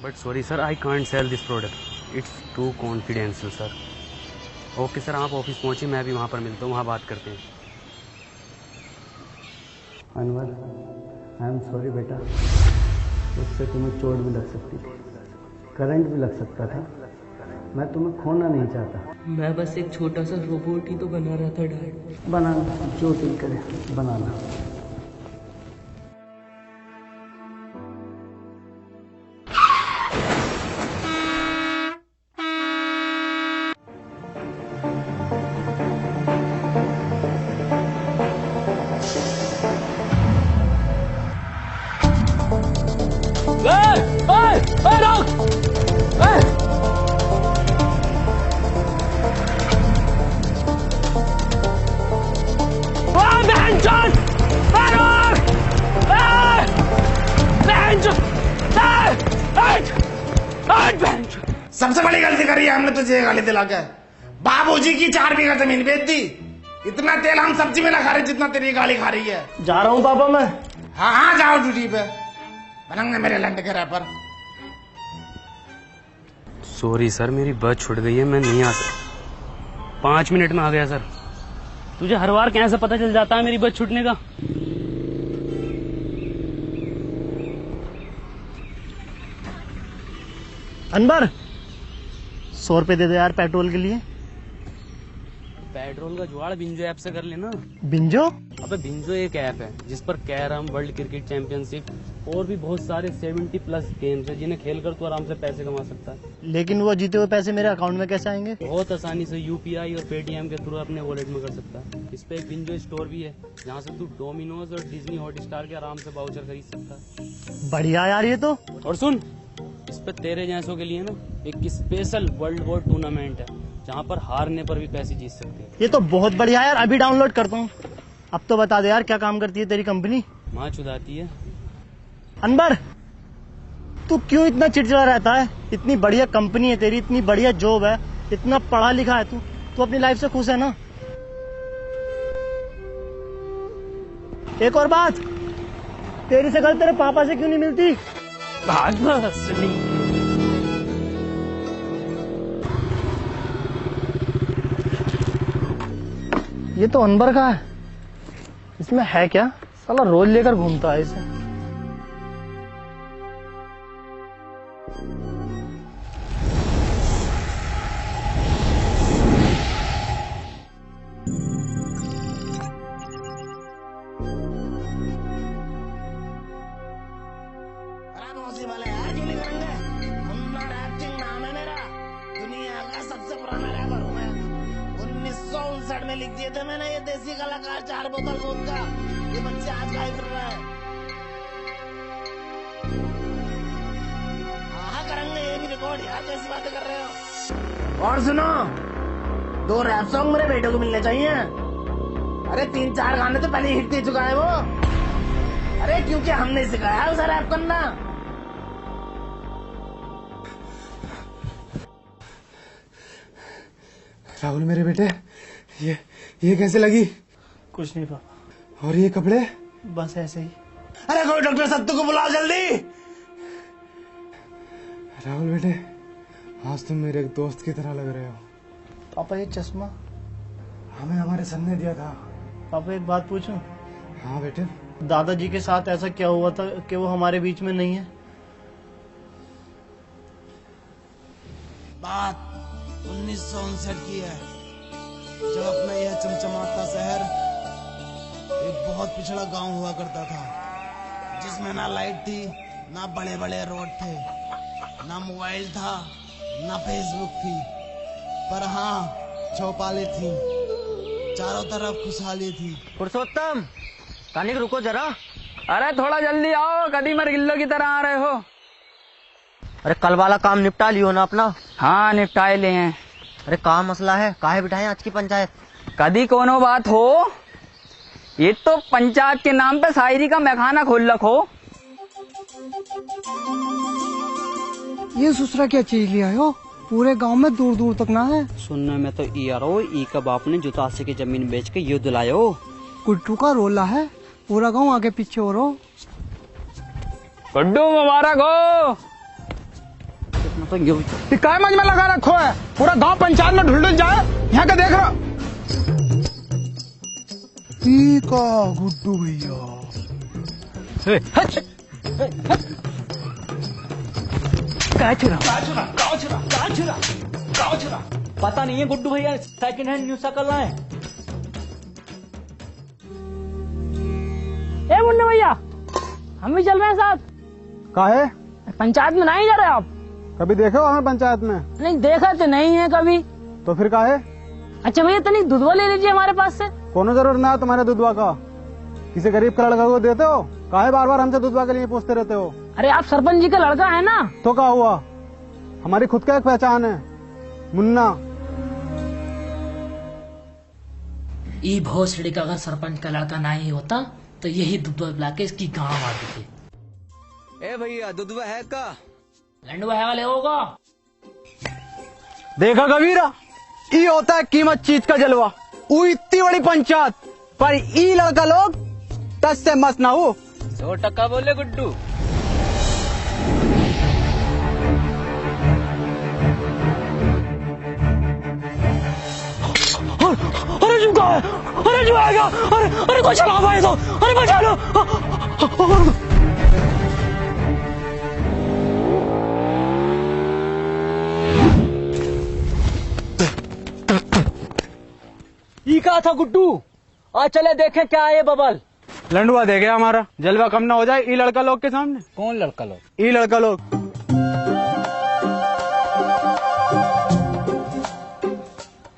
But sorry sir, I can't sell this product, it's too confidential sir. Okay sir, आप office पहुँचिए, मैं भी वहाँ पर मिलता हूँ, वहाँ बात करते हैं। अनवर, आई एम सॉरी बेटा, उससे तुम्हें चोट भी लग सकती थी, करंट भी लग सकता था। मैं तुम्हें खोना नहीं चाहता। मैं बस एक छोटा सा रोबोट ही तो बना रहा था डैड। बनाना जो दिल करे बनाना। सबसे बड़ी गलती करी है हमने तुझे गाली दिला के। बाबूजी की 4 बीघा जमीन बेच दी। इतना तेल हम सब्जी में ना खा रहे जितना तेरी गाली खा रही है। जा रहा हूँ पापा मैं। हाँ हाँ जाओ ड्यूटी पे, बनंगे मेरे लंड के रैपर। सॉरी सर, मेरी बस छूट गई है, मैं नहीं आ सकता। 5 मिनट में आ गया सर। तुझे हर बार कैसे पता चल जाता है मेरी बस छूटने का? अनवर, 100 रुपए दे दे यार पेट्रोल के लिए। पेट्रोल का जुगाड़ बिंजो ऐप से कर लेना। बिंजो? अबे बिंजो एक ऐप है जिस पर कैरम, वर्ल्ड क्रिकेट चैंपियनशिप और भी बहुत सारे 70+ गेम्स है जिन्हें खेलकर तू आराम से पैसे कमा सकता है। लेकिन वो जीते हुए पैसे मेरे अकाउंट में कैसे आएंगे? बहुत आसानी से यूपीआई और पेटीएम के थ्रू अपने वॉलेट में कर सकता है। इस पे एक बिंजो स्टोर भी है जहाँ से तू डोमिनोज और डिज्नी हॉटस्टार के आराम से वाउचर खरीद सकता है। बढ़िया यार ये तो। और सुन, इस पे तेरे जैसों के लिए ना एक स्पेशल वर्ल्ड वॉर टूर्नामेंट है जहाँ पर हारने पर भी पैसे जीत सकते हैं। ये तो बहुत बढ़िया यार, अभी डाउनलोड करता हूँ। अब तो बता दे यार, क्या काम करती है तेरी कंपनी? माँ चुदाती है। अनवर, तू क्यों इतना चिड़चिड़ा रहता है? इतनी बढ़िया कंपनी है तेरी, इतनी बढ़िया जॉब है, इतना पढ़ा लिखा है तू अपनी लाइफ से खुश है ना? एक और बात, तेरी शक्ल तेरे पापा से क्यों नहीं मिलती? ये तो अनवर का है, इसमें है क्या? साला रोज लेकर घूमता है इसे। वाले यार क्यों नहीं करेंगे? मुन्ना एक्टिंग नाम है मेरा, दुनिया का सबसे पुराना रैपर हूँ मैं। 1959 में लिख दिए थे मैंने ये देसी कलाकार 4 बोतल दूध का। ये बच्चे आज गाय फिर रहे हैं। हाँ करेंगे ये भी रिकॉर्ड यार, कैसी बातें कर रहे हो? और सुनो, 2 रैप सॉन्ग मेरे बेटे को मिलने चाहिए। अरे 3-4 गाने तो पहले हिट दे चुका है वो। अरे क्योंकि हमने सिखाया उसे रैप करना। राहुल मेरे बेटे, ये कैसे लगी? कुछ नहीं पापा। और ये कपड़े? बस ऐसे ही। अरे कोई डॉक्टर सत्तू को बुलाओ जल्दी। राहुल बेटे, आज तुम मेरे एक दोस्त की तरह लग रहे हो। पापा ये चश्मा हमें हमारे सन ने दिया था। पापा एक बात पूछूं? हाँ बेटे। दादाजी के साथ ऐसा क्या हुआ था कि वो हमारे बीच में नहीं है? बात 1959 की है, जब अपना यह चमचमाता शहर एक बहुत पिछड़ा गांव हुआ करता था, जिसमें ना लाइट थी, ना बड़े बड़े रोड थे, ना मोबाइल था, ना फेसबुक थी, पर हाँ चौपालें थी, चारों तरफ खुशहाली थी। पुरुषोत्तम, कानिक रुको जरा। अरे थोड़ा जल्दी आओ, कदीमर गिल्लो की तरह आ रहे हो। अरे कल वाला काम निपटा लियो ना अपना? हाँ निपटाए ले हैं। अरे का मसला है, काहे बिठाए आज की पंचायत? कदी कोनो बात हो, ये तो पंचायत के नाम पे शायरी का मैखाना खोल रखो। ये सुसरा क्या चीज लिया हो? पूरे गांव में दूर दूर तक ना है। सुनने में तो यारो ई का बाप ने जुतासी की जमीन बेच के युद्ध लायो। कुट्टू का रोला है, पूरा गांव आगे पीछे हो रहा। गुड्डू मुबारक हो। तो यूं ये काय मज में लगा रखो है, पूरा गांव पंचायत में ढुल जाए, यहाँ का देख रहा। का गुड्डू भैया पता नहीं है गुड्डू भैया सेकंड हैंड न्यूज कर रहे हैं। ए मुन्ना भैया, हम भी चल रहे हैं साथ। काहे? पंचायत में नहीं जा रहे आप? कभी देखे हो हमें पंचायत में? नहीं देखा तो नहीं है कभी। तो फिर काहे? अच्छा भैया तनिक दूधवा ले लीजिए हमारे पास से। कोनो जरूर ना तुम्हारे दूधवा का, किसी गरीब का लड़का को देते हो, काहे बार बार हमसे दूधवा के लिए पूछते रहते हो? अरे आप सरपंच जी का लड़का है ना? तो क्या हुआ, हमारी खुद का एक पहचान है, मुन्ना। ई भोसड़ी का अगर सरपंच का लड़का नहीं होता तो यही दूधवा पिला के इसकी गाँव मार देते। ए भैया दूधवा है का? लंडवा है वाले होगा। देखा कबीरा, ई होता है कीमत चीज का जलवा। वो इतनी बड़ी पंचायत पर ई लड़का लोग 10 से मस्त ना हो। 100% बोले गुड्डू। अरे जो है, अरे जो आएगा, अरे कोई चला भाई तो, अरे बचा लो। ई कहा था गुड्डू, आज चले देखें क्या है ये बबल। लंडुआ दे गया हमारा, जलवा कम ना हो जाए ई लड़का लोग के सामने। कौन लड़का लोग? ई लड़का लोग।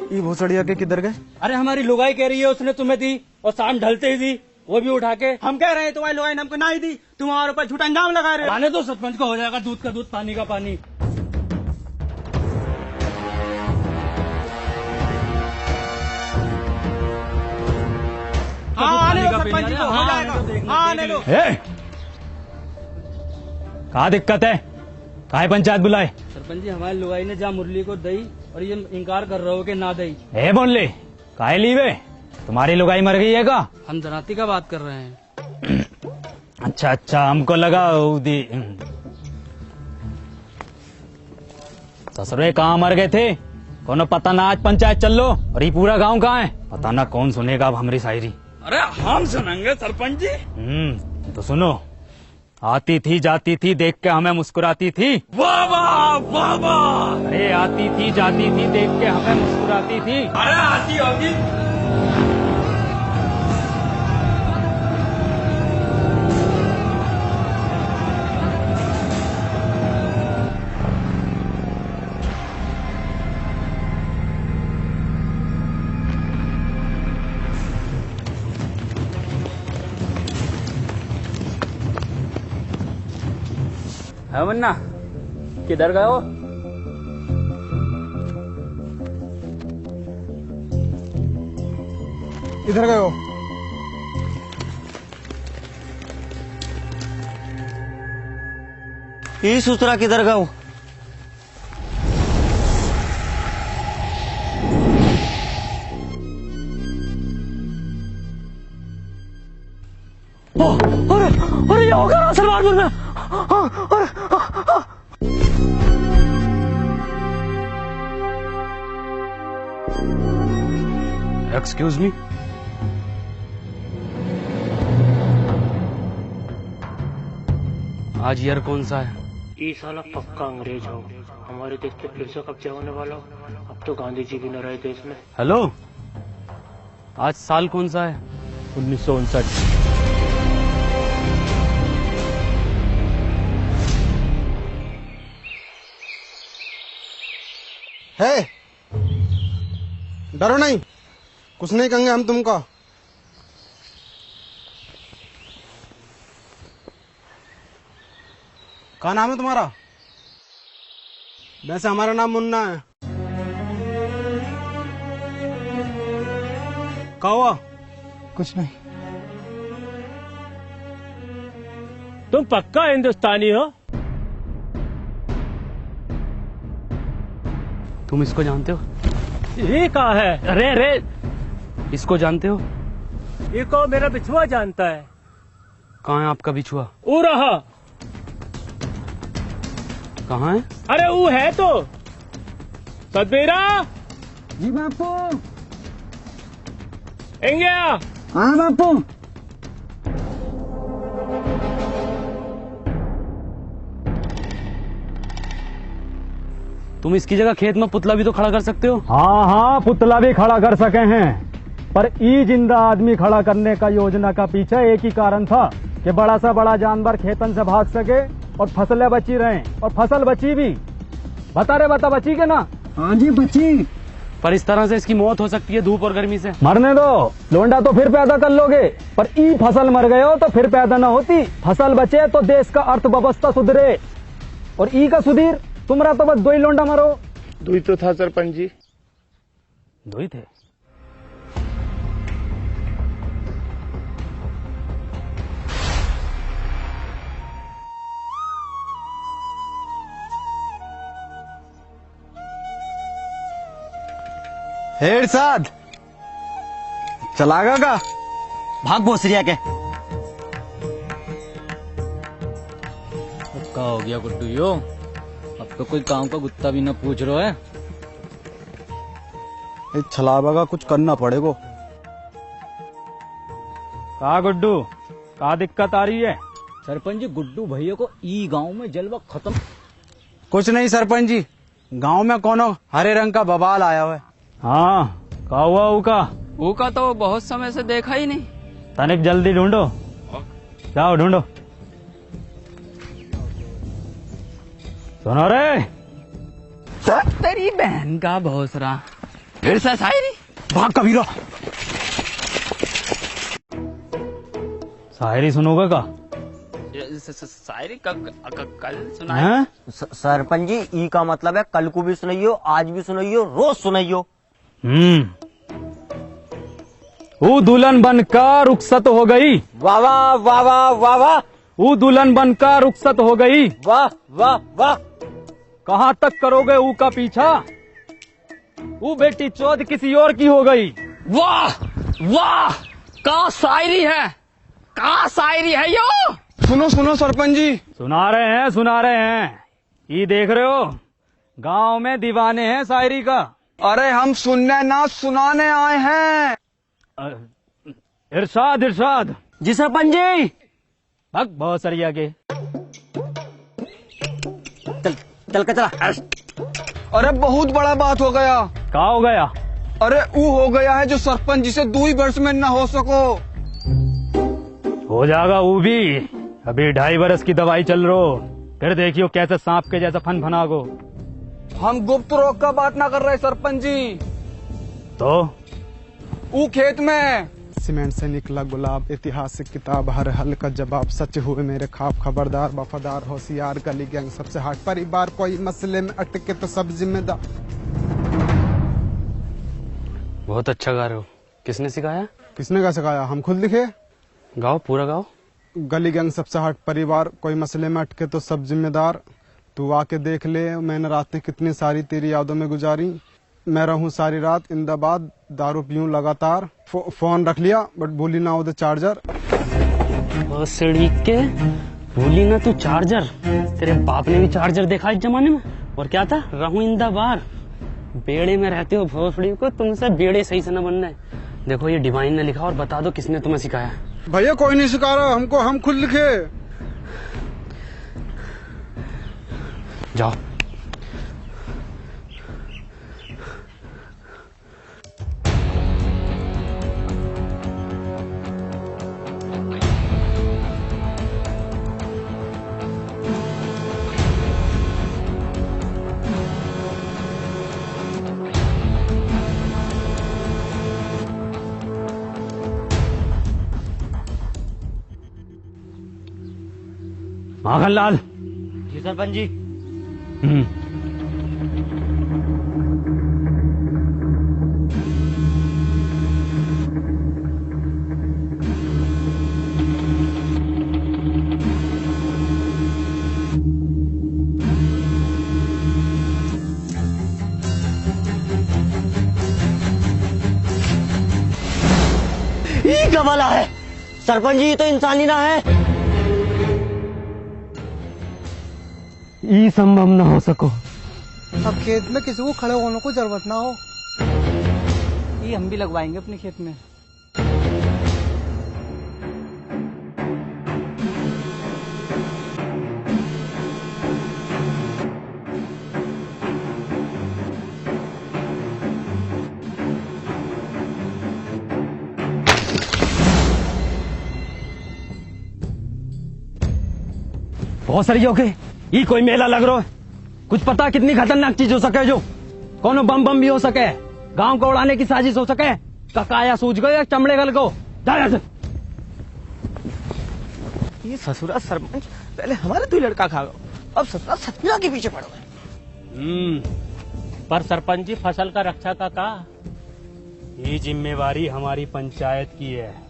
ई भोसड़िया के किधर गए? अरे हमारी लुगाई कह रही है उसने तुम्हें दी और शाम ढलते ही दी, वो भी उठा के। हम कह रहे हैं तुम्हारी लुगाई ने हमको नहीं दी, तुम हमारे ऊपर झूठा इल्जाम लगा रहे हो। आने तो सरपंच का हो जाएगा दूध का दूध पानी का पानी। कहा दिक्कत है, काहे पंचायत बुलाए? सरपंच जी हमारी लुगाई ने जहाँ मुरली को दई और ये इनकार कर रहे हो कि ना दई। ए बोले काहे लीवे, तुम्हारी लुगाई मर गई है का? हम धनाती का बात कर रहे हैं। अच्छा अच्छा, हमको लगा दी। ससुरे कहाँ मर गए थे, कोनो पता ना। आज पंचायत चल लो और ये पूरा गांव कहाँ है, पता ना कौन सुनेगा अब हमारी शायरी। अरे हम सुनेंगे सरपंच जी। तो सुनो। आती थी जाती थी देख के हमें मुस्कुराती थी। वाह वाह वाह वाह। अरे आती थी जाती थी देख के हमें मुस्कुराती थी। अरे आती होगी। है मुन्ना, किधर गए हो? इधर गए हो? ये सूत्रा किधर गए हो? अरे ये होगा सलमानपुर में। Excuse me. आज ईयर कौन सा है? ये साला पक्का अंग्रेज हो, हमारे देश पे फिर से कब्जा होने वाला हो। अब तो गांधी जी भी न रहे देश में। हेलो, आज साल कौन सा है? 1959। है, डरो नहीं, कुछ नहीं कहेंगे हम तुमको। क्या नाम है तुम्हारा? वैसे हमारा नाम मुन्ना है। क्या हुआ? कुछ नहीं। तुम पक्का हिंदुस्तानी हो? तुम इसको जानते हो? ये कहा है? अरे अरे, इसको जानते हो? ये को मेरा बिछुआ जानता है। कहाँ है आपका बिछुआ? वो रहा। कहाँ है? अरे वो है तो सदबीरा जी बापू। एंगया हाँ बापू। तुम इसकी जगह खेत में पुतला भी तो खड़ा कर सकते हो। हाँ हाँ, पुतला भी खड़ा कर सके हैं, पर ई जिंदा आदमी खड़ा करने का योजना का पीछे एक ही कारण था कि बड़ा सा बड़ा जानवर खेतन से भाग सके और फसलें बची रहें, और फसल बची भी। बता बची के ना? हाँ जी बची। पर इस तरह से इसकी मौत हो सकती है धूप और गर्मी से। मरने दो, लोंडा तो फिर पैदा कर लोगे, पर ई फसल मर गए हो तो फिर पैदा ना होती। फसल बचे तो देश का अर्थव्यवस्था सुधरे, और ई का सुधीर तुम्हारा तो बस 2 ही लोंडा मरो। 2 ही तो था सरपंच जी। 2 ही थे? इरशाद चलागा का भाग भोसरिया के। क्या हो गया गुड्डू यो? अब तो कोई गांव का कुत्ता भी न पूछ रहा है। छलावा का कुछ करना पड़ेगा। कहा गुड्डू, कहा दिक्कत आ रही है? सरपंच जी, गुड्डू भैया को ई गांव में जलवा खत्म। कुछ नहीं सरपंच जी, गांव में कोनो हरे रंग का बवाल आया हुआ है। हाँ, कहा हुआ ऊका तो बहुत समय से देखा ही नहीं। तनिक जल्दी ढूंढो, जाओ ढूंढो। सुनो रे, तेरी बहन का भोसरा फिर से शायरी। भाग कबीरा। शायरी सुनोगे का? शायरी कल सुनाए। सरपंच जी, ई का मतलब है कल को भी सुनाइयो, आज भी सुनाइयो, रोज सुनाइयो। वो दुल्हन बनकर रुखसत हो गई। वाह वाह वाह वाह वाह वाह। वो दुल्हन बनकर रुखसत हो गई। वाह वाह वाह। कहाँ तक करोगे ऊ का पीछा? वो बेटी चौध किसी और की हो गई। वाह वाह, का शायरी है, का शायरी है यो। सुनो सुनो सरपंच जी। सुना रहे हैं। ये देख रहे हो, गांव में दीवाने हैं शायरी का। अरे हम सुनने ना सुनाने आए हैं। इरशाद। जी सरपंच जी। भग बहुत सरिया के। चल के चला। अरे बहुत बड़ा बात हो गया। क्या हो गया? अरे वो हो गया है जो सरपंच जी से 2 ही वर्ष में न हो सको। हो जाएगा वो भी। अभी 2.5 वर्ष की दवाई चल रही, फिर देखियो कैसे सांप के जैसा फनागो। हम गुप्त रोग का बात ना कर रहे सरपंच जी। तो वो खेत में सीमेंट से निकला गुलाब, ऐतिहासिक किताब, हर हल का जवाब, सच हुए मेरे ख्वाब, खबरदार वफादार होशियार, गली गैंग सबसे हट, परिवार कोई मसले में अटके तो सब जिम्मेदार। बहुत अच्छा गा रहे हो। किसने सिखाया? किसने का सिखाया? हम खुद लिखे। गाओ, पूरा गाओ। गली गैंग सबसे हट, परिवार कोई मसले में अटके तो सब जिम्मेदार, तू आके देख ले मैंने रातें कितनी सारी तेरी यादों में गुजारी, मैं रहूं सारी रात इंदाबाद, दारू पीऊं लगातार, फोन रख लिया बट भूली ना उधर चार्जर। के भूली ना तू चार्जर। तेरे बाप ने भी चार्जर देखा इस जमाने में। और क्या था? रहूं इंदाबाद। बेड़े में रहते हो भोसड़ी को, तुमसे बेड़े सही से न बनना है। देखो ये डिवाइन ने लिखा, और बता दो किसने तुम्हें सिखाया। भैया कोई नहीं सिखा रहा हमको, हम खुद लिखे। जाओ। माखनलाल। जी सरपंच जी। ये क्या वाला है सरपंच जी? ये तो इंसानी ना है। ये संभव न हो सको। अब खेत में किसी को खड़े होने को जरूरत ना हो। ये हम भी लगवाएंगे अपने खेत में। बहुत सारी हो गई। ये कोई मेला लग रहा है। कुछ पता कितनी खतरनाक चीज हो सके जो कोनो बम बम भी हो सके, गांव को उड़ाने की साजिश हो सके। ककाया सूझ गए चमड़े गल को। ये ससुरा सरपंच पहले हमारे तू लड़का खा गया, अब ससुरा सतमीरा के पीछे पड़ गए। पर सरपंच जी फसल का रक्षा का ये जिम्मेवारी हमारी पंचायत की है।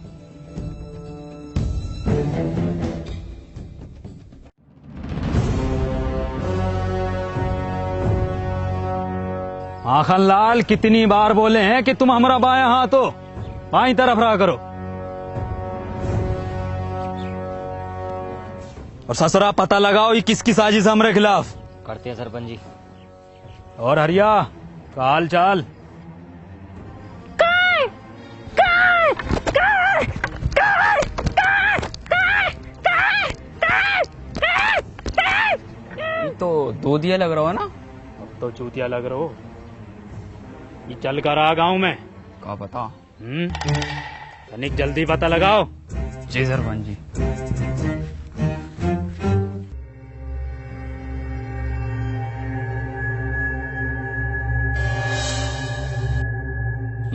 आखन लाल कितनी बार बोले हैं कि तुम हमारा बाएं हाथ हो, बाईं तरफ रहा करो। और ससुरा पता लगाओ ये किसकी साजिश है हमारे खिलाफ। करते हैं सरपंच जी। और हरिया काल चाल। तो दो दिया लग रहा हो ना। अब तो चूतिया लग रहा हो। ये चल कर आ गाँव में क्या पता। तनिक जल्दी पता लगाओ। जी सरपंच जी।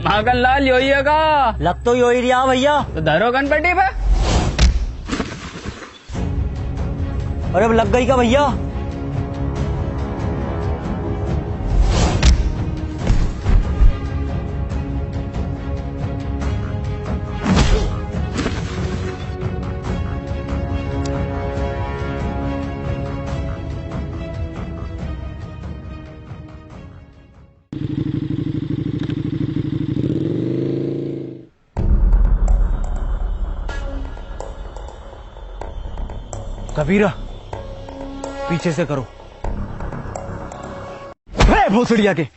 मागन लाल योही है का लग तो योही रिया भैया। तो धरो गणपति पे। अरे अब लग गई का भैया। कबीरा पीछे से करो। भोसड़िया के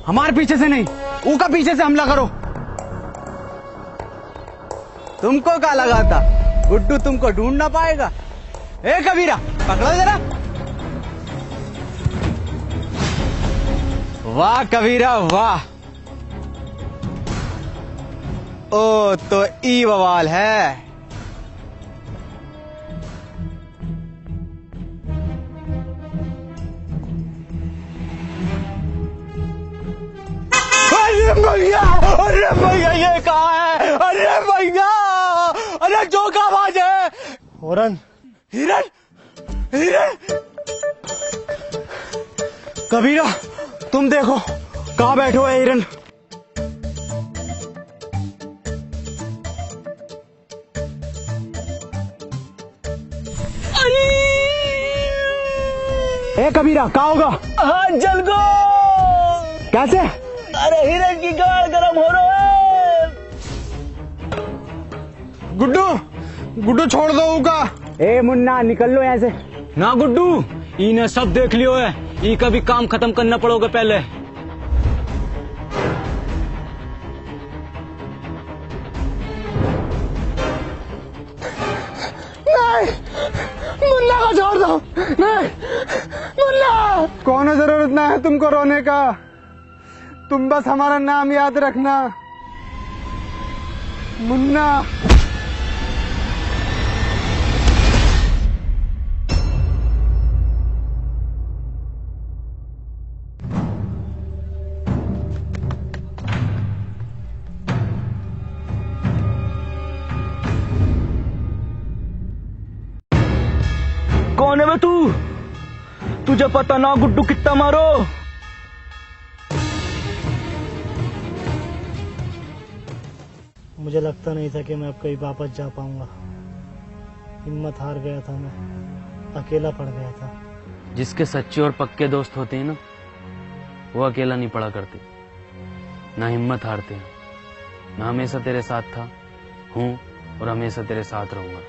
हमारे पीछे से नहीं, ऊका पीछे से हमला करो। तुमको क्या लगा था गुड्डू तुमको ढूंढ ना पाएगा? ए कबीरा पकड़ो जरा। वाह कबीरा वाह। ओ तो ई बवाल है। अरे भैया ये कहाँ है? अरे भैया अरे जो का आवाज है। हिरन हिरन हिरन। कबीरा तुम देखो कहाँ बैठो है हिरन। ए कबीरा कहाँ होगा? हाँ जल गो। कैसे? अरे हिरन की गाड़ गरम हो रहा है। गुड्डू गुड्डू छोड़ दो उका। ए मुन्ना निकल लो यहाँ से। ना गुड्डू इन्हें सब देख लियो है। ये का भी काम खत्म करना पड़ोगे पहले। नहीं मुन्ना को छोड़ दो। नहीं मुन्ना। कौन जरूरत ना है तुमको रोने का, तुम बस हमारा नाम याद रखना मुन्ना। कौन है बे तू? तुझे पता ना गुड्डू कितना मारो। मुझे लगता नहीं था कि मैं अब कहीं वापस जा पाऊंगा। हिम्मत हार गया था, मैं अकेला पड़ गया था। जिसके सच्चे और पक्के दोस्त होते हैं ना, वो अकेला नहीं पड़ा करते, ना हिम्मत हारते हैं। मैं हमेशा तेरे साथ था, हूँ और हमेशा तेरे साथ रहूंगा।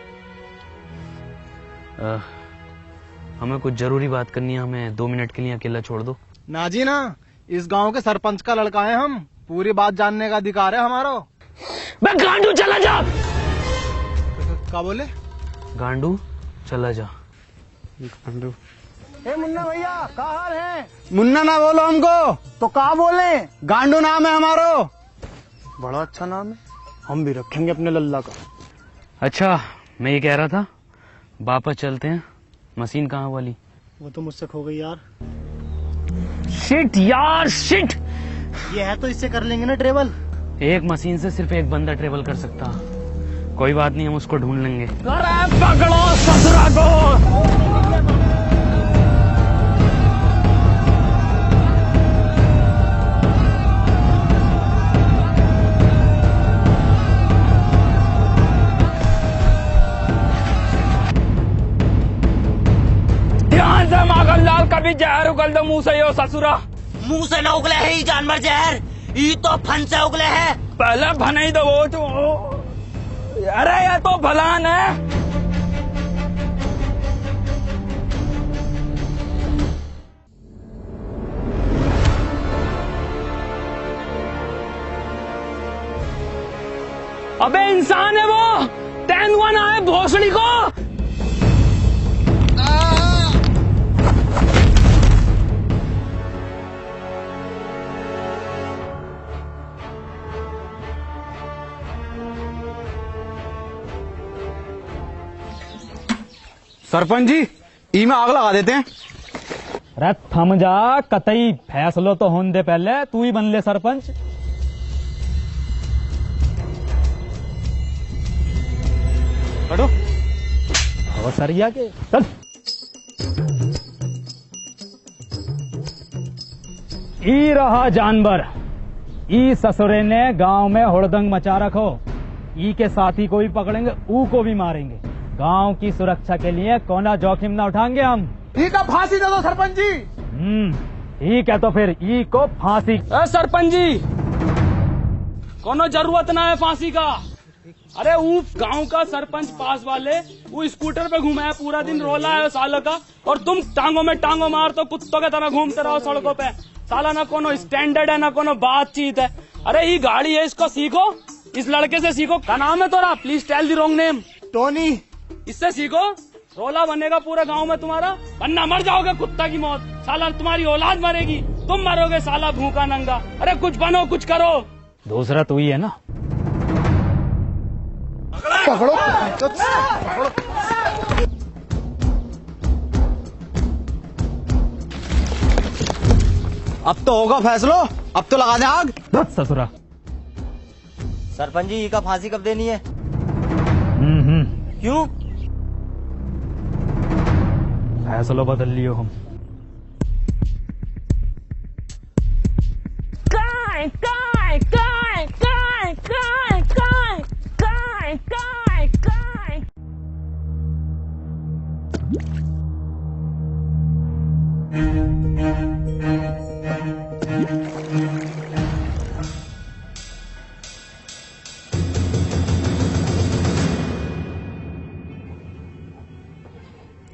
हमें कुछ जरूरी बात करनी है, हमें 2 मिनट के लिए अकेला छोड़ दो। ना जी ना, इस गांव के सरपंच का लड़का है हम, पूरी बात जानने का अधिकार है हमारा। मैं गांडू चला जा। क्या बोले? गांडू चला जा। गांडू। ए मुन्ना भैया, क्या हाल है? मुन्ना ना बोलो हमको तो क्या बोले? गांडू नाम है हमारो। बड़ा अच्छा नाम है, हम भी रखेंगे अपने लल्ला का। अच्छा, मैं ये कह रहा था, वापस चलते हैं। मशीन कहाँ वाली? वो तो मुझसे खो गई यार। शिट यार, शिट। ये है तो इससे कर लेंगे ना ट्रेवल। एक मशीन से सिर्फ एक बंदा ट्रेवल कर सकता। कोई बात नहीं, हम उसको ढूंढ लेंगे। अरे पकड़ो ससुरा को। ध्यान से माखन लाल, कभी जहर उगल दो मुंह से, यो ससुरा। मुंह से न उगले है ये जानवर जहर, ये तो फन से उगले है। पहले भनाई दो वो तो। अरे ये तो भलान है। अबे इंसान है वो, तेंदुआ ना है भोसड़ी को। सरपंच जी, ई में आग लगा देते हैं। अरे थम जा, कतई फैसलो तो होने दे, पहले तू ही बन ले सरपंच। हटो। और सरिया के चल। ई रहा जानवर, ई ससुरे ने गांव में हुड़दंग मचा रखो। ई के साथी को भी पकड़ेंगे, ऊ को भी मारेंगे। गांव की सुरक्षा के लिए कोना जोखिम ना उठाएंगे हम। ई का फांसी दे दो सरपंच जी। ठीक है तो फिर ई को फांसी। सरपंच जी, कोनो जरूरत ना है फांसी का। अरे वो गांव का सरपंच पास वाले वो स्कूटर पे घूमा है, पूरा दिन रोला है सालों का, और तुम टांगों में टांगों मार तो कुत्तों के तरह घूमते रहो सड़कों पे। साला ना कोनो स्टैंडर्ड है ना कोनो बातचीत है। अरे ये गाड़ी है, इसको सीखो, इस लड़के से सीखो। क्या नाम है तोरा? Please tell the wrong name. Tony. इससे सीखो, रोला बनेगा पूरे गांव में तुम्हारा, वरना मर जाओगे कुत्ता की मौत। साला तुम्हारी औलाद मरेगी, तुम मरोगे साला भूखा नंगा। अरे कुछ बनो, कुछ करो। दूसरा तू ही है ना। पकड़ो। अब तो होगा फैसलो, अब तो लगा दे आग। ससुरा। सरपंच जी, ई का फांसी कब देनी है? क्यों? फैसलो बदल लियो हम। काय काय काय काय काय काय काय काय काय।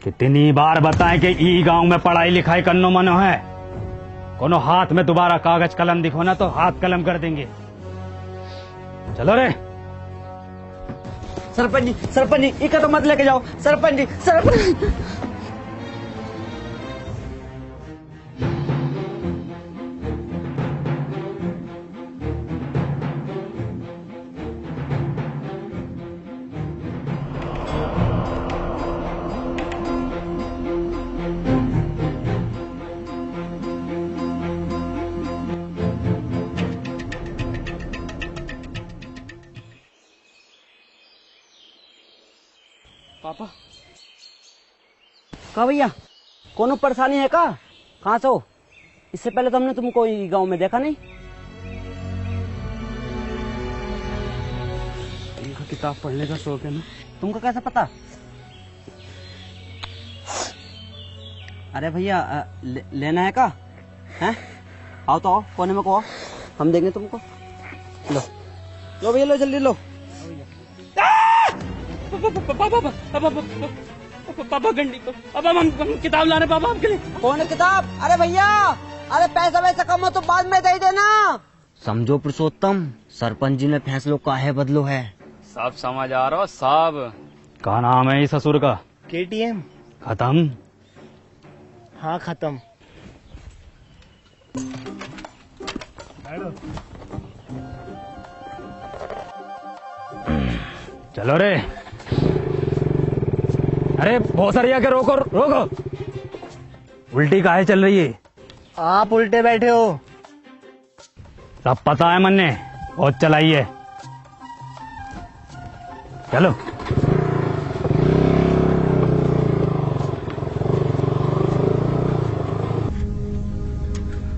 कितनी बार बताएं कि ई गांव में पढ़ाई लिखाई करनो मनो है। कोनो हाथ में दोबारा कागज कलम दिखो ना तो हाथ कलम कर देंगे। चलो रे। सरपंच जी, इका तो मत लेके जाओ। सरपंच जी, सरपंच। पापा का भैया, कोनो परेशानी है का? कहाँ से हो? इससे पहले तो हमने तुमको गांव में देखा नहीं। इनका किताब पढ़ने का शौक है ना। तुमको कैसा पता? अरे भैया लेना है का? हैं? आओ तो आओ, कोने में को आओ, हम देंगे तुमको। लो लो भैया, लो जल्दी लो। पापा गंडी को अब हम किताब ला रहे पापा आपके लिए। कौन है किताब? अरे भैया, अरे पैसा वैसा कम हो तो बाद में दे देना। समझो पुरुषोत्तम, सरपंच जी ने फैसलों काहे बदलो है। सब समझ आ रहा हो सब। का नाम है इस ससुर का? KTM। खत्म। हाँ खत्म। चलो रे। अरे भोसरिया के रोको रोको। उल्टी काहे चल रही है? आप उल्टे बैठे हो। सब पता है मन्ने, बहुत चलाई है। चलो।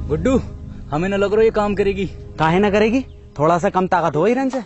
गुड्डू, हमें न लग रहा ये काम करेगी। काहे ना करेगी, थोड़ा सा कम ताकत हो हिरन से।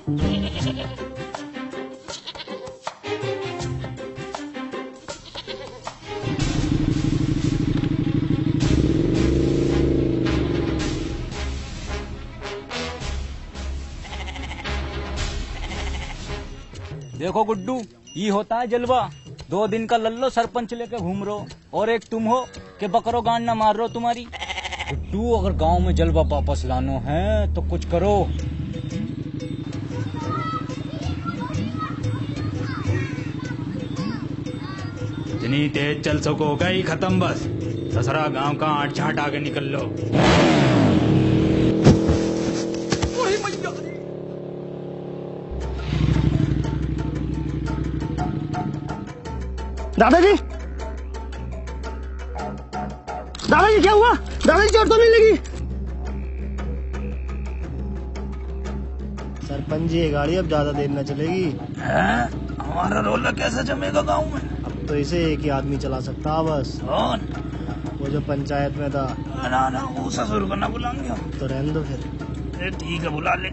देखो गुड्डू, ये होता है जलवा। 2 दिन का लल्लो सरपंच लेके घूम रहो और एक तुम हो कि बकरो गांड न मार रहे हो तुम्हारी। गुड्डू, अगर गांव में जलवा वापस लानो है तो कुछ करो। जितनी तेज चल सको गई खत्म बस। ससरा गांव का आठ छाट आगे निकल लो। दादाजी, दादाजी क्या हुआ? दादाजी चोट तो नहीं लगी? सरपंच जी, ये गाड़ी अब ज्यादा देर न चलेगी। हमारा रोला कैसे जमेगा गांव में? अब तो इसे एक ही आदमी चला सकता है बस। कौन? वो जो पंचायत में था। ना वो ससुर को ना बुलाएंगे तो रहने दो फिर। ठीक है, बुला ले।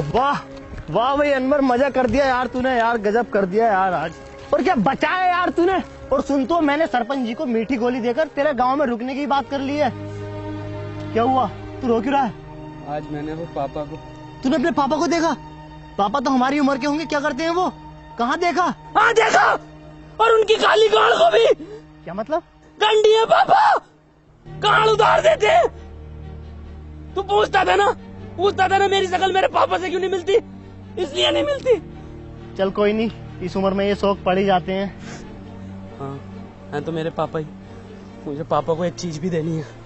वाह वाह भाई अनवर, मजा कर दिया यार तूने। यार गजब कर दिया यार आज। और क्या बचाया यार तूने। और सुन तो, मैंने सरपंच जी को मीठी गोली देकर तेरे गांव में रुकने की बात कर ली है। क्या हुआ, तू रो क्यों रहा है? आज मैंने वो पापा को। तूने अपने पापा को देखा? पापा तो हमारी उम्र के होंगे, क्या करते हैं वो? कहाँ देखा? हाँ देखा, और उनकी काली गाड़ को भी। क्या मतलब? गंडी है पापा, गाड़ उतार देते। तू पूछता था ना मेरी शक्ल मेरे पापा से क्यों नहीं मिलती? इसलिए नहीं मिलती। चल कोई नहीं, इस उम्र में ये शौक पड़ ही जाते हैं। हाँ, है तो मेरे पापा ही। मुझे पापा को एक चीज भी देनी है।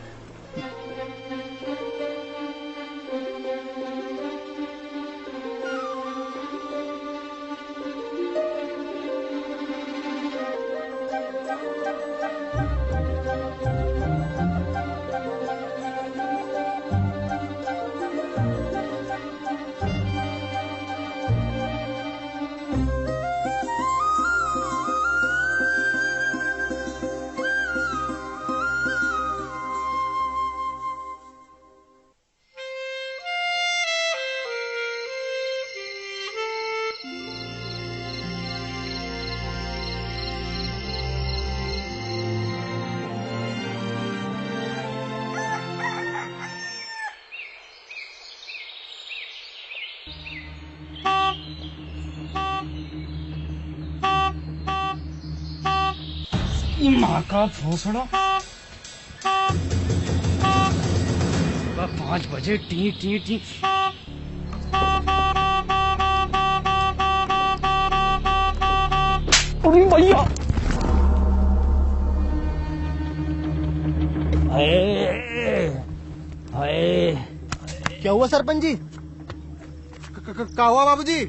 माँ का भोसड़ा। 5 बजे टी टी टी। अरे भैया, क्या हुआ सरपंच जी? क्या हुआ बाबूजी?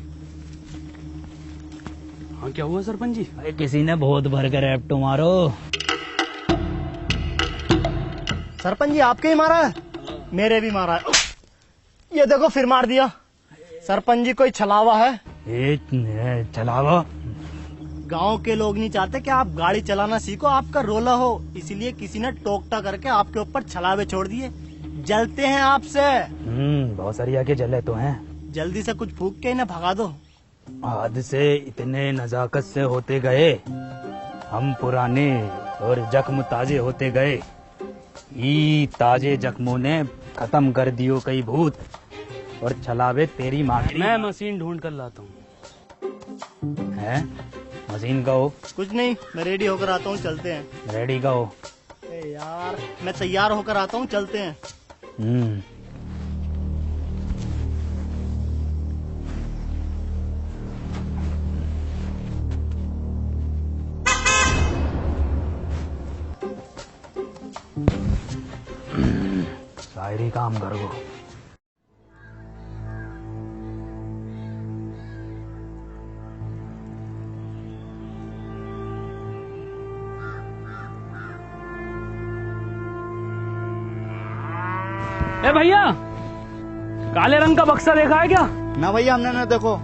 हाँ क्या हुआ सरपंच जी? अरे किसी ने बहुत भर कर एप्टो मारो। सरपंच जी आपके ही मारा है? मेरे भी मारा है। ये देखो फिर मार दिया। सरपंच जी कोई छलावा है? चलावा? गांव के लोग नहीं चाहते कि आप गाड़ी चलाना सीखो, आपका रोला हो, इसलिए किसी ने टोकटा करके आपके ऊपर छलावे छोड़ दिए। जलते हैं आपसे। बहुत सरिया के जले तो हैं। जल्दी से कुछ फूक के इन्हें भगा दो। हाथ से इतने नजाकत से होते गए, हम पुराने और जख्म ताजे होते गए। ई ताजे जख्मों ने खत्म कर दियो कई भूत और चलावे तेरी माँ की। मैं मशीन ढूंढ कर लाता हूँ। है मशीन का हो? कुछ नहीं, मैं रेडी होकर आता हूँ, चलते हैं। रेडी का हो? यार मैं तैयार होकर आता हूँ, चलते हैं। शायरी काम कर गो। ए भैया, काले रंग का बक्सा देखा है क्या? ना भैया, हमने ना देखो।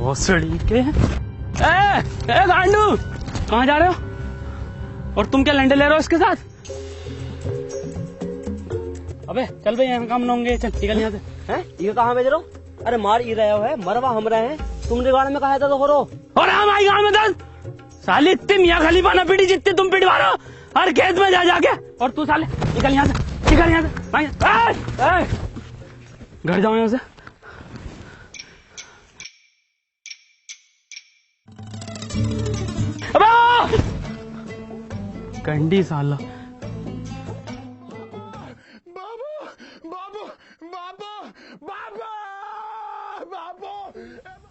भोसड़ी के। ए गांडू, कहाँ जा रहे हो? और तुम क्या लंडे ले रहे हो इसके साथ? अबे चल भाई, यहाँ काम न होंगे, चल निकल यहाँ से। हैं? ये कहाँ भेज रहे हो? अरे मार ही रहे हो है, मरवा हम रहे हैं। तुमने गाड़ में कहा था तो हो रो। और हम आई गाँव में दर्द साली इतनी मियाँ खलीफा ना पीटी जितनी तुम पिटवा रहे हो हर खेत में जा जाके। और तू साले निकल यहाँ से, निकल यहाँ से, घर जाओ यहाँ से। कंडी साला।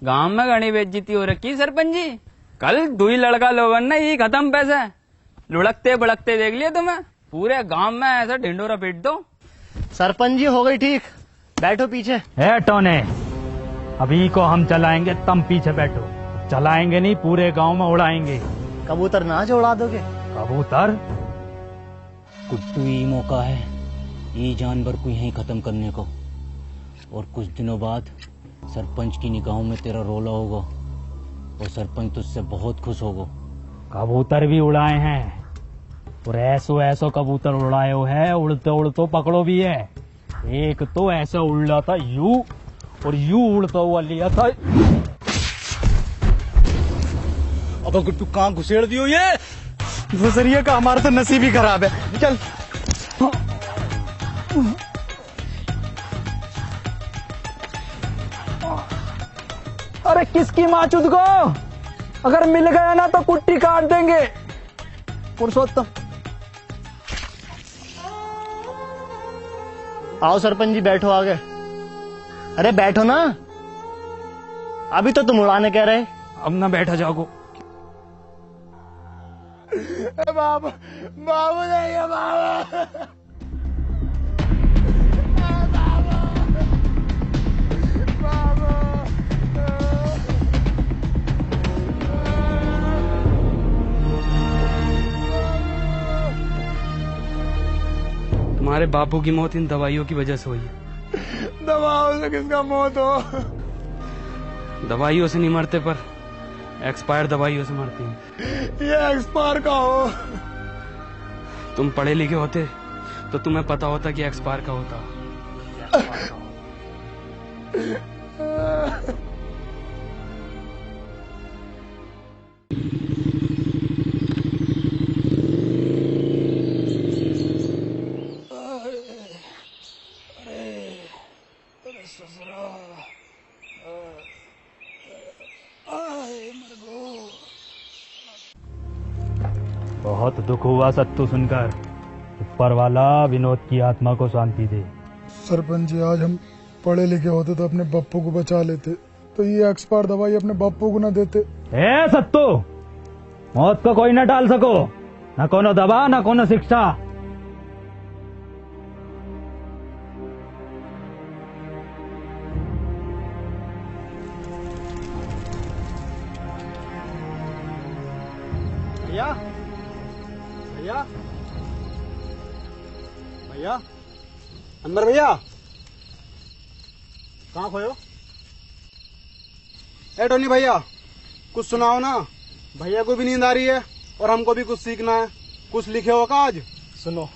गांव में घनी बेइज्जती हो रखी सरपंच जी। कल दुई लड़का लोगन ने ये खत्म पैसे लुढ़कते बड़कते देख लिए तुम्हें। पूरे गांव में ऐसा ढिंडोरा पीट दो। सरपंच जी हो गई ठीक, बैठो पीछे। है टोने, अभी को हम चलाएंगे, तुम पीछे बैठो। चलाएंगे नहीं, पूरे गांव में उड़ाएंगे। कबूतर ना जो उड़ा दोगे? कबूतर? कुट्टू ये मौका है ये जानवर को यहीं खत्म करने को। और कुछ दिनों बाद सरपंच की निगाहों में तेरा रोला होगा और सरपंच तुझसे बहुत खुश होगा। कबूतर भी उड़ाए हैं और ऐसो ऐसो कबूतर उड़ाए हो है, उड़ते उड़ते पकड़ो भी है। एक तो ऐसा उड़ा था यू और यू उड़ता हुआ लिया था। अब गुट्टू कहाँ घुसेड़ दियो ये? गुजरिए का हमारा तो नसीब ही खराब है। चल अरे किसकी माचुद को, अगर मिल गया ना तो कुट्टी काट देंगे। पुरुषोत्तम आओ सरपंच जी, बैठो आगे। अरे बैठो ना, अभी तो तुम उड़ाने कह रहे। अब ना बैठा जाओ। बाबू बाबू नहीं है बाबू। तुम्हारे बापू की मौत इन दवाइयों की वजह से हुई है। दवाओं से किसका मौत हो? दवाइयों से नहीं मरते, पर एक्सपायर दवाइयों से मरती हैं। ये एक्सपायर का हो? तुम पढ़े लिखे होते तो तुम्हें पता होता कि एक्सपायर का होता। बहुत दुख हुआ सत्तू सुनकर। ऊपर वाला विनोद की आत्मा को शांति दे। सरपंच जी, आज हम पढ़े लिखे होते तो अपने बप्पू को बचा लेते, तो ये एक्सपायर दवाई अपने बप्पू को ना देते। ए सत्तू, मौत को कोई न टाल सको, न कोनो दवा न कोनो शिक्षा। भैया भैया भैया, अंदर भैया। कहाँ खोयो? ए टोनी भैया, कुछ सुनाओ ना। भैया को भी नींद आ रही है और हमको भी कुछ सीखना है। कुछ लिखे हो का आज? सुनो,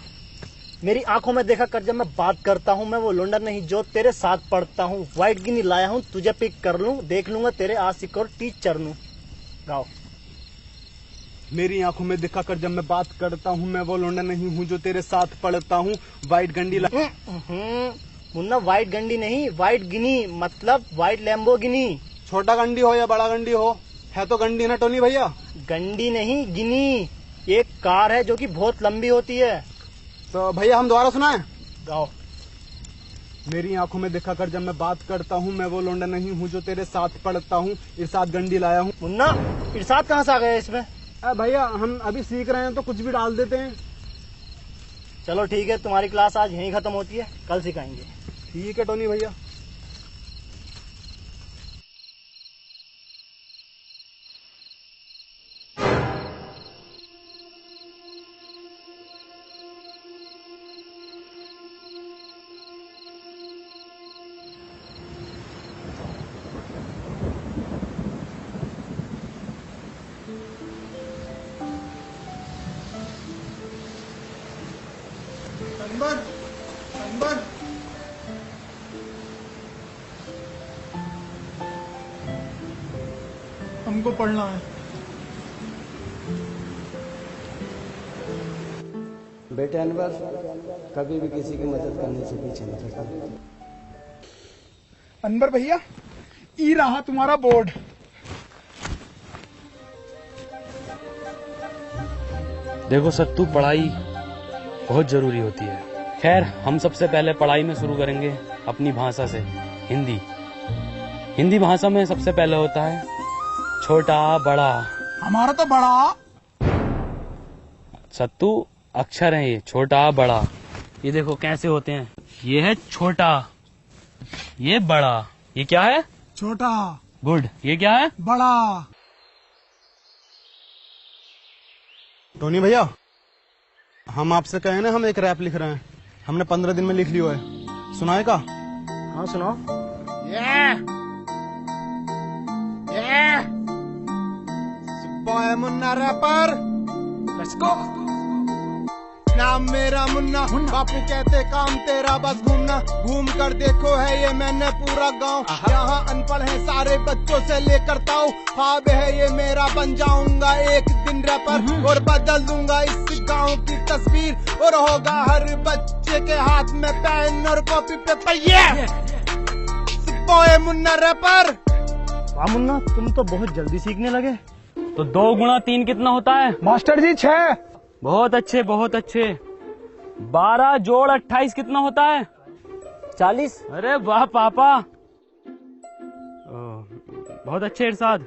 मेरी आंखों में देखा कर जब मैं बात करता हूँ, मैं वो लुंडा नहीं जो तेरे साथ पढ़ता हूँ। व्हाइट गिनी लाया हूँ, तुझे पिक कर लूँ, देख लूंगा तेरे आशिक और टीचर नू। गाओ। मेरी आंखों में दिखा कर जब मैं बात करता हूँ, मैं वो लौंडा नहीं हूँ जो तेरे साथ पढ़ता हूँ। व्हाइट गंडी मुन्ना व्हाइट गंडी नहीं, व्हाइट गिनी मतलब व्हाइट लैम्बो गिनी। छोटा गंडी हो या बड़ा गंडी हो, है तो गंडी ना टोनी भैया। गंडी नहीं गिनी, एक कार है जो कि बहुत लंबी होती है। तो भैया हम दोबारा सुनाएं? गाओ। मेरी आंखों में दिखा कर जब मैं बात करता हूँ, मैं वो लौंडा नहीं हूँ जो तेरे साथ पढ़ता हूँ। इरशाद गंडी लाया हूँ। मुन्ना इरशाद कहाँ से आ गया इसमें? भैया हम अभी सीख रहे हैं तो कुछ भी डाल देते हैं। चलो ठीक है, तुम्हारी क्लास आज यहीं खत्म होती है, कल सिखाएंगे। ठीक है टोनी भैया। हमको पढ़ना है। बेटे अनवर, कभी भी किसी की मदद करने से पीछे नहीं हटता। अनवर भैया, ई रहा तुम्हारा बोर्ड। देखो सत्तू, पढ़ाई बहुत जरूरी होती है। खैर, हम सबसे पहले पढ़ाई में शुरू करेंगे अपनी भाषा से, हिंदी। हिंदी भाषा में सबसे पहले होता है छोटा बड़ा। हमारा तो बड़ा। सत्तू अक्षर है ये, छोटा बड़ा। ये देखो कैसे होते हैं। ये है छोटा, ये बड़ा। ये क्या है? छोटा। गुड। ये क्या है? बड़ा। टोनी भैया, हम आपसे कहे ना, हम एक रैप लिख रहे हैं। हमने 15 दिन में लिख लिया है, सुनाएगा? हाँ सुनाओ। Boy Munna rapper, let's go. नाम मेरा मुन्ना, बापू कहते काम तेरा बस घूमना। घूम कर देखो है ये मैंने पूरा गांव। यहाँ अनपढ़ है सारे बच्चों से लेकर ताऊ। ख्वाब है ये मेरा, बन जाऊंगा एक दिन रैपर और बदल दूंगा इस गांव की तस्वीर। और होगा हर बच्चे के हाथ में पेन और copy paper. Boy Munna rapper. वाह मुन्ना, तुम तो बहुत जल्दी सीखने लगे। तो 2 गुणा 3 कितना होता है? मास्टर जी 6। बहुत अच्छे, बहुत अच्छे। 12 जोड़ 28 कितना होता है? 40। अरे वाह पापा, बहुत अच्छे इरशाद।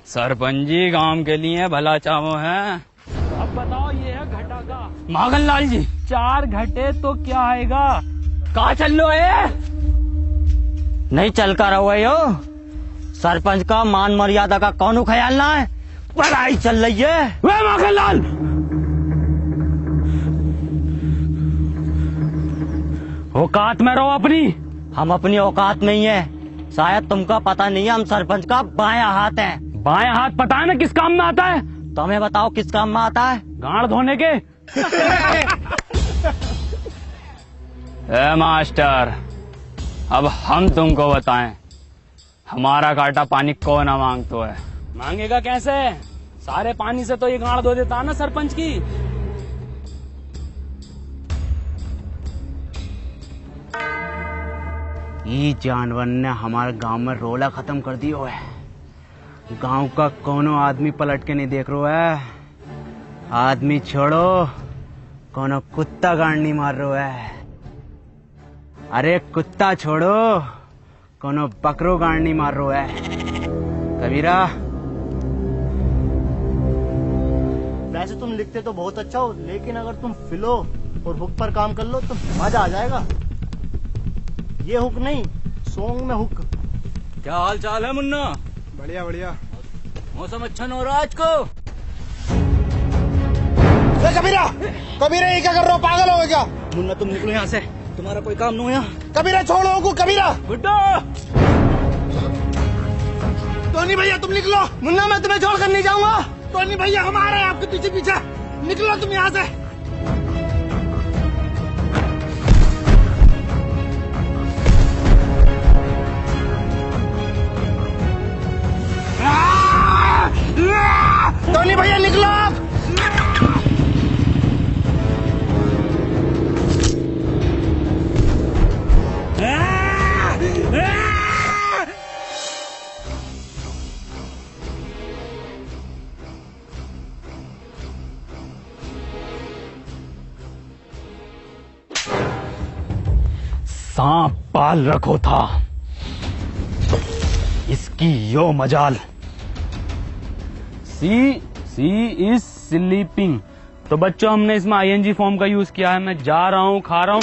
सरपंच जी गांव के लिए भला चाहो है। अब बताओ, ये है घटा का। माखनलाल जी, 4 घटे तो क्या आएगा? कहाँ चल लो है? नहीं चल कर रहा यो, सरपंच का मान मर्यादा का कौन ख्याल ना है? पढ़ाई चल रही है। वे माखनलाल, औकात में रहो अपनी। हम अपनी औकात में ही है, शायद तुमका पता नहीं है, हम सरपंच का बायां हाथ हैं। बायां हाथ पता है ना किस काम में आता है? तो हमें बताओ किस काम में आता है? गांड धोने के। ए मास्टर, अब हम तुमको बताएं, हमारा काटा पानी कौन ना मांगतो है? मांगेगा कैसे? सारे पानी से तो ये गांड धो देता ना सरपंच की। ये जानवर ने हमारे गांव में रोला खत्म कर दियो है। गांव का कोनो आदमी पलट के नहीं देख रहा है। आदमी छोड़ो, कोनो कुत्ता गांड नहीं मार रहा है। अरे कुत्ता छोड़ो, कोनो बकरो गांड नहीं मार रहा है। कबीरा, वैसे तुम लिखते तो बहुत अच्छा हो, लेकिन अगर तुम फिलो और हुक पर काम कर लो तो मजा आ जाएगा। ये हुक नहीं, सॉन्ग में हुक। क्या हाल चाल है मुन्ना? बढ़िया बढ़िया। मौसम अच्छा न हो रहा आज को? कबीरा, कबीरा ये क्या कर रहे हो? पागल हो गए क्या? मुन्ना तुम निकलो यहाँ से, तुम्हारा कोई काम नहीं हो यहाँ। कबीरा छोड़ो को। कबीरा, गुड्डू, टोनी भैया तुम निकलो। मुन्ना मैं तुम्हें छोड़कर नहीं जाऊंगा। टोनी भैया हम आ रहे हैं आपके पीछे पीछे, निकलो तुम यहाँ से। टोनी भैया निकलो आप। सांप पाल रखो था, इसकी यो मजाल। सी इज स्लीपिंग। तो बच्चों हमने इसमें आईएनजी फॉर्म का यूज किया है। मैं जा रहा हूँ, खा रहा हूँ।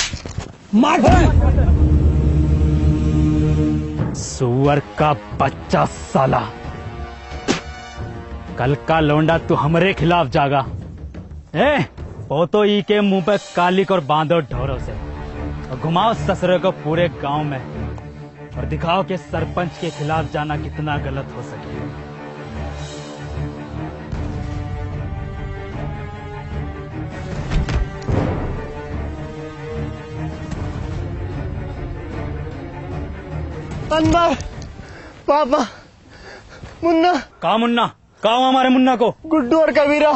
सुअर का बच्चा साला, कल का लौंडा तू हमरे खिलाफ जागा। पोतो ई के मुंह पे कालिक और बांधो ढोरों से और घुमाओ ससुरे को पूरे गांव में और दिखाओ कि सरपंच के खिलाफ जाना कितना गलत हो सके। अंदर पापा, मुन्ना। कहा मुन्ना? कहा हमारे मुन्ना को? गुड्डू और कबीरा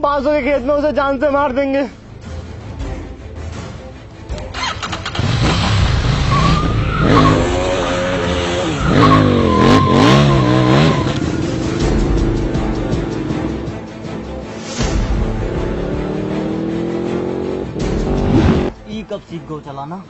बांसों के खेत में उसे जान से मार देंगे। ई कब सीख गो चलाना?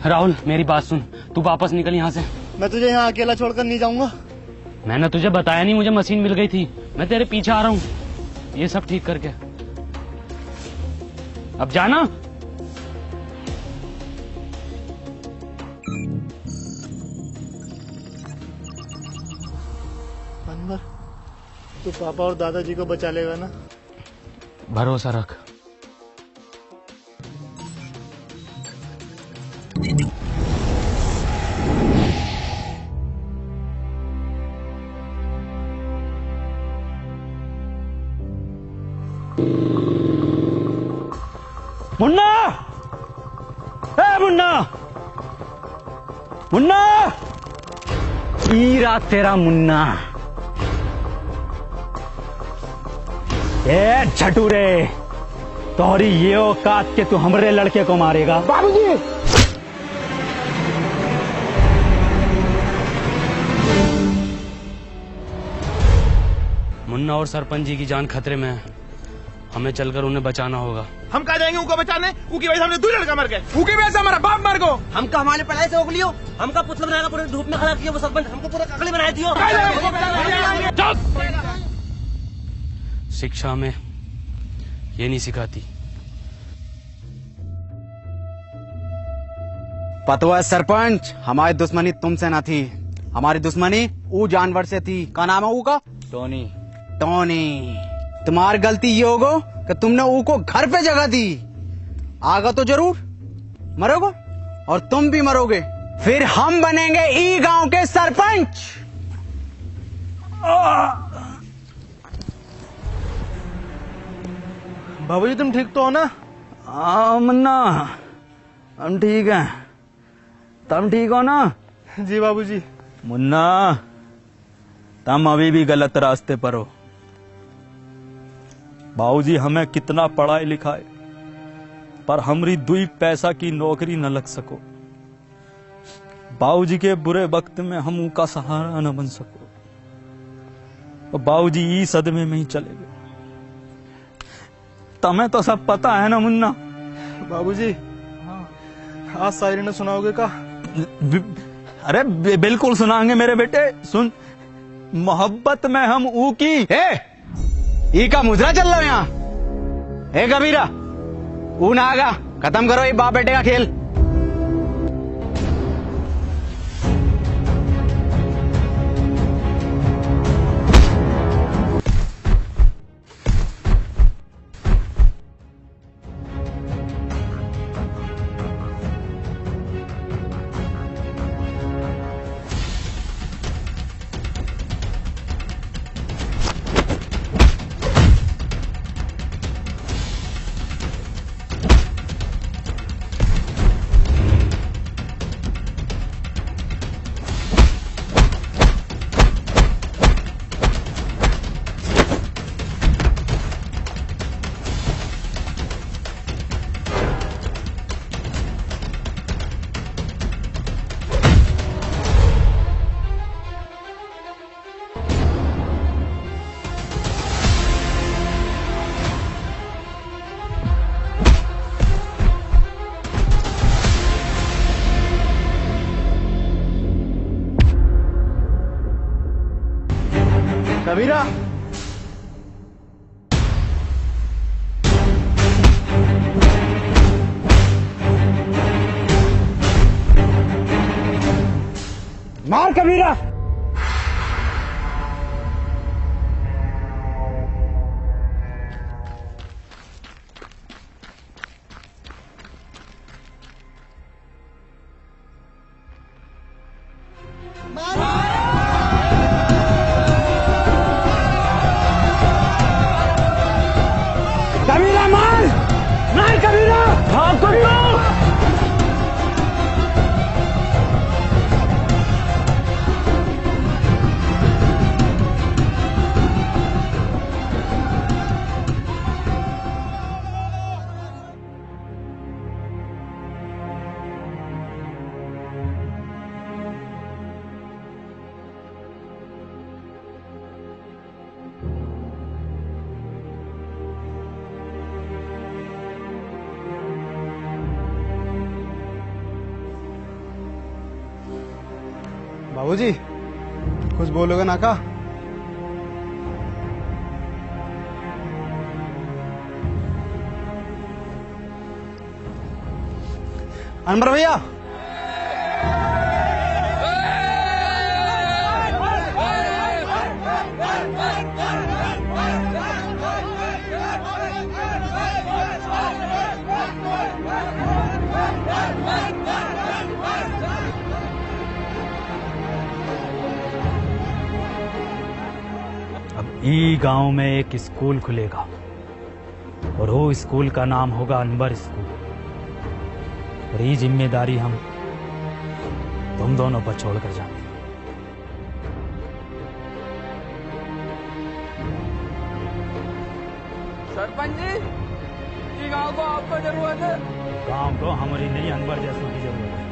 राहुल मेरी बात सुन, तू वापस निकल यहाँ से। मैं तुझे यहाँ अकेला छोड़कर नहीं जाऊंगा। मैंने तुझे बताया नहीं, मुझे मशीन मिल गई थी। मैं तेरे पीछे आ रहा हूँ ये सब ठीक करके। अब जाना। अनवर, तू पापा और दादाजी को बचा लेगा ना? भरोसा रख। मुन्ना! मुन्ना! मुन्ना! हीरा तेरा मुन्ना। झटूरे, तोहरी ये औकात के तू हमरे लड़के को मारेगा? बाबूजी! मुन्ना और सरपंच जी की जान खतरे में है। हमें चलकर उन्हें बचाना होगा। हम कहा जाएंगे उनको बचाने? उनकी वजह से हमने 2 लड़का मर गए। उनकी वजह से हमारा बाप मर गो। हमका हमारे पढ़ाई से उगलियो, हमका पुतला बनाया, पूरे धूप में खड़ा किया वो सरपंच, हमको पूरा ककड़ी बनाया दियो। शिक्षा में ये नहीं सिखाती। पतवा सरपंच, हमारी दुश्मनी तुमसे न थी, हमारी दुश्मनी ऊ जानवर से थी। क्या नाम है ऊ का? टोनी। टोनी। तुम्हारी गलती ये होगो कि तुमने ऊ को घर पे जगह दी। आगा तो जरूर मरोगे और तुम भी मरोगे, फिर हम बनेंगे ई गांव के सरपंच। बाबूजी तुम ठीक तो हो ना? हाँ मुन्ना, हम ठीक हैं। तुम ठीक हो ना? जी बाबूजी। मुन्ना, तुम अभी भी गलत रास्ते पर हो। बाबूजी हमें कितना पढ़ाई लिखाए पर हमरी 2 पैसा की नौकरी न लग सको। बाबूजी के बुरे वक्त में हम उनका सहारा न बन सको और बाबूजी ई सदमे में ही चले गए। तुम्हें तो सब पता है ना मुन्ना? बाबूजी आज शायरी ने सुनाओगे का? अरे बिल्कुल सुनाएंगे मेरे बेटे। सुन, मोहब्बत में हम ऊ की ई का मुजरा चल रहा है यहाँ। हे कबीरा, ऊ ना आगा, खत्म करो ये बाप बेटे का खेल। कबीरा मार कबीरा। कबीरा मार मार कबीरा। हाँ कबीरा। बाबूजी कुछ बोलोगे ना का? अनवर भैया ई गांव में एक स्कूल खुलेगा और वो स्कूल का नाम होगा अनवर स्कूल। और ये जिम्मेदारी हम तुम दोनों पर छोड़कर जाते हैं। सरपंच जी, गांव को आपको जरूरत है। गांव को हमारी नहीं, अनवर जैसों की जरूरत है।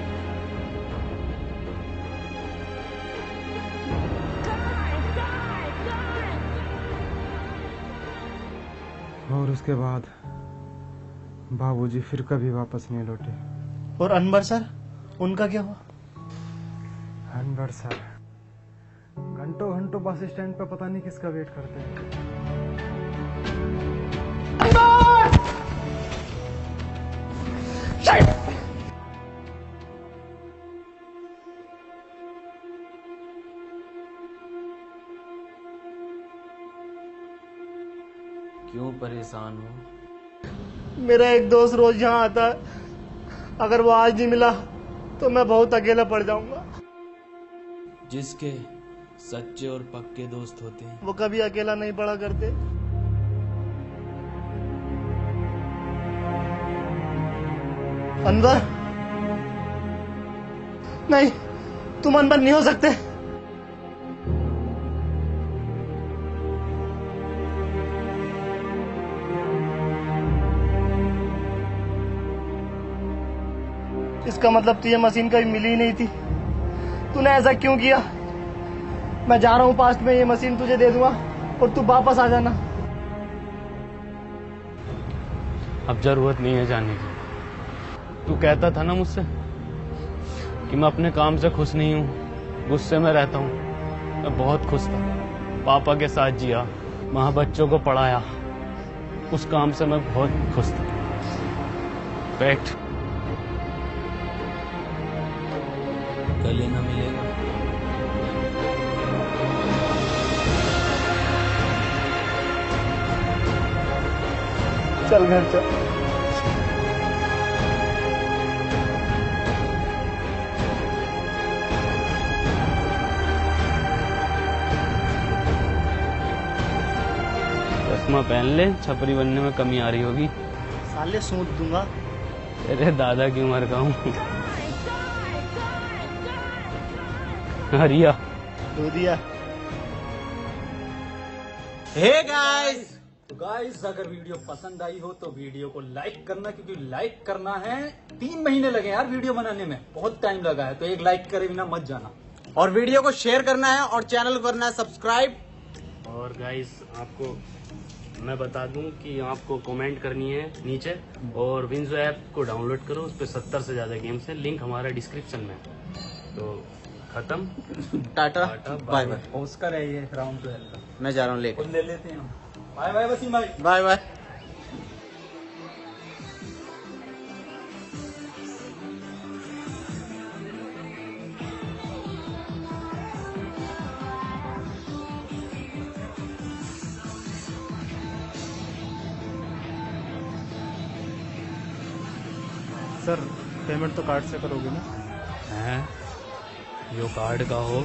और उसके बाद बाबूजी फिर कभी वापस नहीं लौटे। और अनवर सर, उनका क्या हुआ? अनवर सर घंटों घंटों बस स्टैंड पे पता नहीं किसका वेट करते हैं। क्यों परेशान हो? मेरा एक दोस्त रोज यहाँ आता है, अगर वो आज नहीं मिला तो मैं बहुत अकेला पड़ जाऊंगा। जिसके सच्चे और पक्के दोस्त होते हैं वो कभी अकेला नहीं पड़ा करते। अनवर नहीं, तुम अनवर नहीं हो सकते। इसका मतलब तो ये मशीन कभी मिली ही नहीं थी। तूने ऐसा क्यों किया? मैं जा रहा हूँ पास्ट में, ये मशीन तुझे दे दूंगा और तू वापस आ जाना। अब जरूरत नहीं है जाने की। तू कहता था ना मुझसे कि मैं अपने काम से खुश नहीं हूँ, गुस्से में रहता हूँ। मैं बहुत खुश था, पापा के साथ जिया, वहां बच्चों को पढ़ाया, उस काम से मैं बहुत खुश था। फैक्ट कल ही ना मिलेगा। चल घर चल। चश्मा पहन ले, छपरी बनने में कमी आ रही होगी। साले सूंट दूंगा। तेरे दादा की उम्र का हूँ। हरिया दूधिया। हे गाइस, तो गाइस अगर वीडियो पसंद आई हो तो वीडियो को लाइक करना, क्योंकि लाइक करना है। 3 महीने लगे यार वीडियो बनाने में, बहुत टाइम लगा है, तो एक लाइक करे बिना मत जाना। और वीडियो को शेयर करना है और चैनल को करना है सब्सक्राइब। और गाइस आपको मैं बता दूं कि आपको कमेंट करनी है नीचे, और विंजो ऐप को डाउनलोड करो, उस पर 70 से ज्यादा गेम्स है, लिंक हमारा डिस्क्रिप्शन में है। तो खत्म। Tata bye bye. ऑस्कर है ये राउंड 12 का। मैं जा रहा हूँ लेकर। ले लेते हैं। बाय बाय वसीम भाई। Bye bye. सर पेमेंट तो कार्ड से करोगे ना? हैं? यो कार्ड का हो